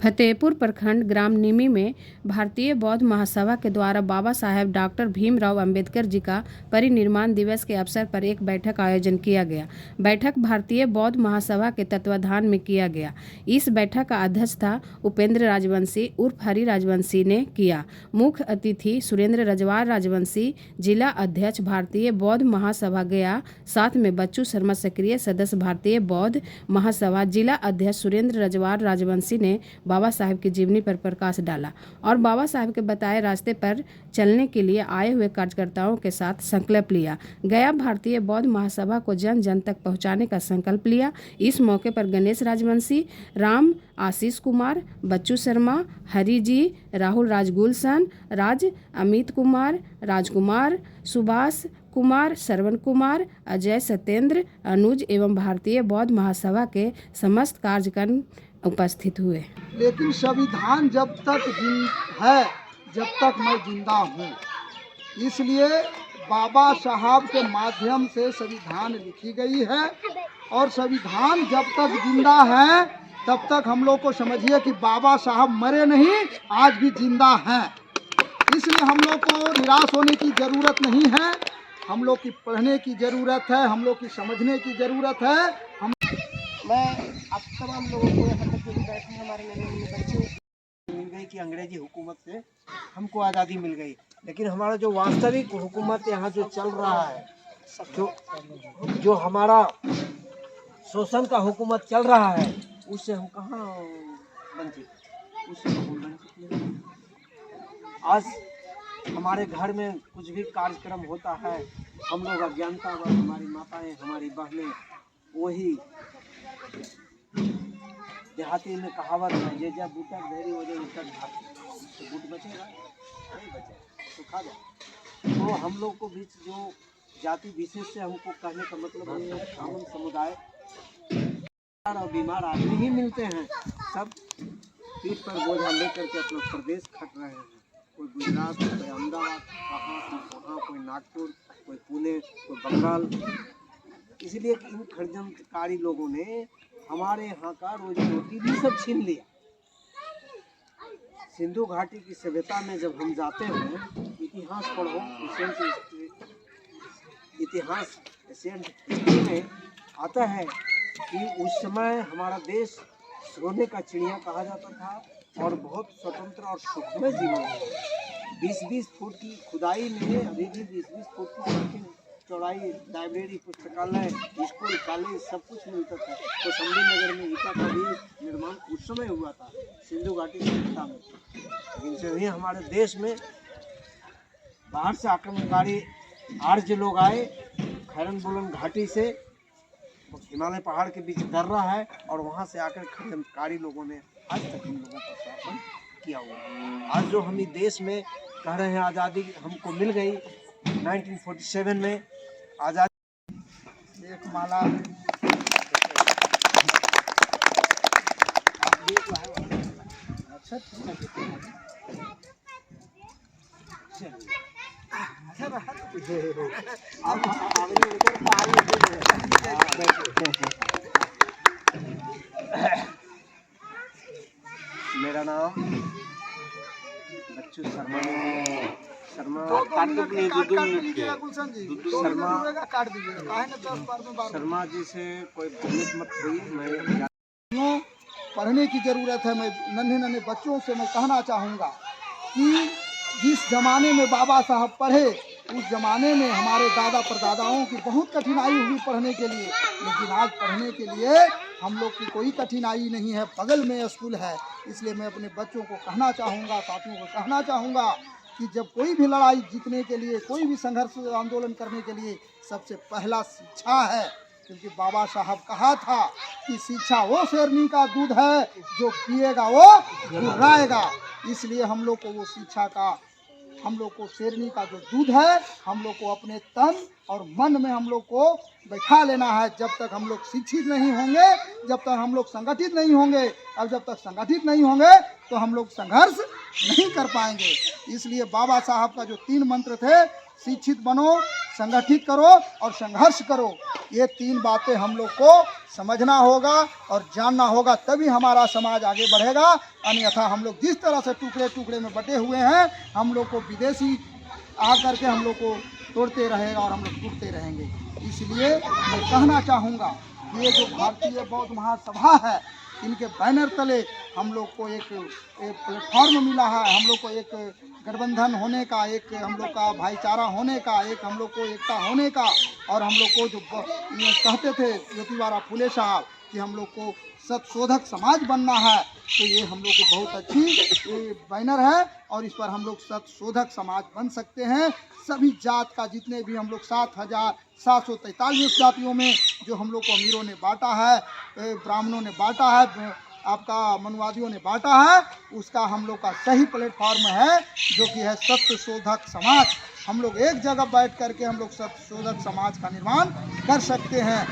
फतेहपुर प्रखंड ग्राम निमी में भारतीय बौद्ध महासभा के द्वारा बाबा साहेब डॉक्टर भीमराव अंबेडकर जी का परिनिर्वाण दिवस के अवसर पर एक बैठक आयोजन किया गया। बैठक भारतीय बौद्ध महासभा के तत्वाधान में किया गया। इस बैठक का अध्यक्ष था उपेंद्र राजवंशी उर्फ हरि राजवंशी ने किया। मुख्य अतिथि सुरेंद्र रजवार राजवंशी, जिला अध्यक्ष भारतीय बौद्ध महासभा गया। साथ में बच्चू शर्मा सक्रिय सदस्य भारतीय बौद्ध महासभा, जिला अध्यक्ष सुरेंद्र रजवार राजवंशी ने बाबा साहेब की जीवनी पर प्रकाश डाला और बाबा साहेब के बताए रास्ते पर चलने के लिए आए हुए कार्यकर्ताओं के साथ संकल्प लिया। गया भारतीय बौद्ध महासभा को जन जन तक पहुंचाने का संकल्प लिया। इस मौके पर गणेश राजवंशी, राम आशीष कुमार, बच्चू शर्मा, हरि जी, राहुल राजगुलशन, राज, अमित कुमार, राजकुमार, सुभाष कुमार, श्रवण कुमार, अजय, सत्येंद्र, अनुज एवं भारतीय बौद्ध महासभा के समस्त कार्यकर्ता उपस्थित हुए। लेकिन संविधान जब तक है, जब तक मैं जिंदा हूँ, इसलिए बाबा साहब के माध्यम से संविधान लिखी गई है और संविधान जब तक जिंदा है तब तक हम लोग को समझिए कि बाबा साहब मरे नहीं, आज भी जिंदा हैं। इसलिए हम लोग को निराश होने की ज़रूरत नहीं है। हम लोग की पढ़ने की ज़रूरत है, हम लोग की समझने की ज़रूरत है। मैं अब तमाम लोगों को यहाँ तक जो बैठे हैं, हमारे नन्हे बच्चे मिल गई कि अंग्रेजी हुकूमत से हमको आज़ादी मिल गई, लेकिन हमारा जो वास्तविक हुकूमत यहाँ जो चल रहा है, जो हमारा शोषण का हुकूमत चल रहा है, उससे हम कहाँ वंचित, उससे हम वंचित नहीं। आज हमारे घर में कुछ भी कार्यक्रम होता है, हम लोग अज्ञानता व हमारी माताएं, हमारी बहनें, वही देहाती में कहावत है, ये जब बूटा ढेरी हो जाए तब तो बूट बचेगा नहीं, बचेगा तो खा जाए। तो हम लोग को बीच जो जाति विशेष से हमको कहने का मतलब है, कामन समुदाय और बीमार आदमी ही मिलते हैं, सब पीठ पर बोझा लेकर के अपना प्रदेश खट रहे हैं। कोई गुजरात, कोई अहमदाबाद, कहाँ कोई नागपुर, कोई पुणे, कोई बंगाल। इसलिए कि इन षड्यंत्रकारी लोगों ने हमारे यहाँ का रोजी रोटी भी सब छीन लिया। सिंधु घाटी की सभ्यता में जब हम जाते हैं, इतिहास पढ़ो, इतिहास एशियंट हिस्ट्री में आता है कि उस समय हमारा देश सोने का चिड़िया कहा जाता था और बहुत स्वतंत्र और सुखमय जीवन है। 20-20 फुट की खुदाई में अभी भी 20-20 फुट की चौड़ाई लाइब्रेरी, पुस्तकालय, स्कूल, कॉलेज सब कुछ मिलता था। तो संडी नगर में ईटा का भी निर्माण उस समय हुआ था, सिंधु घाटी सभ्यता में। लेकिन जब ही हमारे देश में बाहर से आक्रमणकारी आर्य लोग आए, खैरन बोलन घाटी से हिमालय पहाड़ के बीच दर रहा है और वहाँ से आकर षड्यंत्रकारी लोगों ने आज तक हम लोगों का शासन किया हुआ। आज जो हम इस देश में कह रहे हैं आज़ादी हमको मिल गई 1947 में आज़ादी। एक माला मेरा नाम बच्चू शर्मा शर्मा जी से कोई भ्रमित मत हुई। मैं पढ़ने की ज़रूरत है। मैं नन्हे बच्चों से मैं कहना चाहूँगा कि जिस ज़माने में बाबा साहब पढ़े, उस ज़माने में हमारे दादा परदादाओं की बहुत कठिनाई हुई पढ़ने के लिए, लेकिन आज पढ़ने के लिए हम लोग की कोई कठिनाई नहीं है, बगल में स्कूल है। इसलिए मैं अपने बच्चों को कहना चाहूँगा, साथियों को कहना चाहूँगा कि जब कोई भी लड़ाई जीतने के लिए, कोई भी संघर्ष आंदोलन करने के लिए सबसे पहला शिक्षा है, क्योंकि बाबा साहब कहा था कि शिक्षा वो शेरनी का दूध है, जो पिएगा वो गुर्राएगा। इसलिए हम लोग को वो शिक्षा का, हम लोग को शेरनी का जो दूध है, हम लोग को अपने तन और मन में हम लोग को बैठा लेना है। जब तक हम लोग शिक्षित नहीं होंगे, जब तक हम लोग संगठित नहीं होंगे, और जब तक संगठित नहीं होंगे तो हम लोग संघर्ष नहीं कर पाएंगे। इसलिए बाबा साहब का जो 3 मंत्र थे, शिक्षित बनो, संगठित करो और संघर्ष करो। ये 3 बातें हम लोग को समझना होगा और जानना होगा, तभी हमारा समाज आगे बढ़ेगा। अन्यथा हम लोग जिस तरह से टुकड़े टुकड़े में बटे हुए हैं, हम लोग को विदेशी आकर के हम लोग को तोड़ते रहेगा और हम लोग टूटते रहेंगे। इसलिए मैं कहना चाहूँगा कि ये जो भारतीय बौद्ध महासभा है, इनके बैनर तले हम लोग को एक प्लेटफॉर्म मिला है, हम लोग को एक गठबंधन होने का, एक हम लोग का भाईचारा होने का, एक हम लोग को एकता होने का। और हम लोग को जो कहते थे ज्योतिबा फुले साहब कि हम लोग को सत्यशोधक समाज बनना है, तो ये हम लोग को बहुत अच्छी ये बैनर है और इस पर हम लोग सत्यशोधक समाज बन सकते हैं। सभी जात का जितने भी हम लोग 7,743 जातियों में जो हम लोग को अमीरों ने बांटा है, ब्राह्मणों ने बांटा है, आपका मनुवादियों ने बांटा है, उसका हम लोग का सही प्लेटफॉर्म है जो कि है सत्यशोधक समाज। हम लोग एक जगह बैठ करके हम लोग सत्यशोधक समाज का निर्माण कर सकते हैं।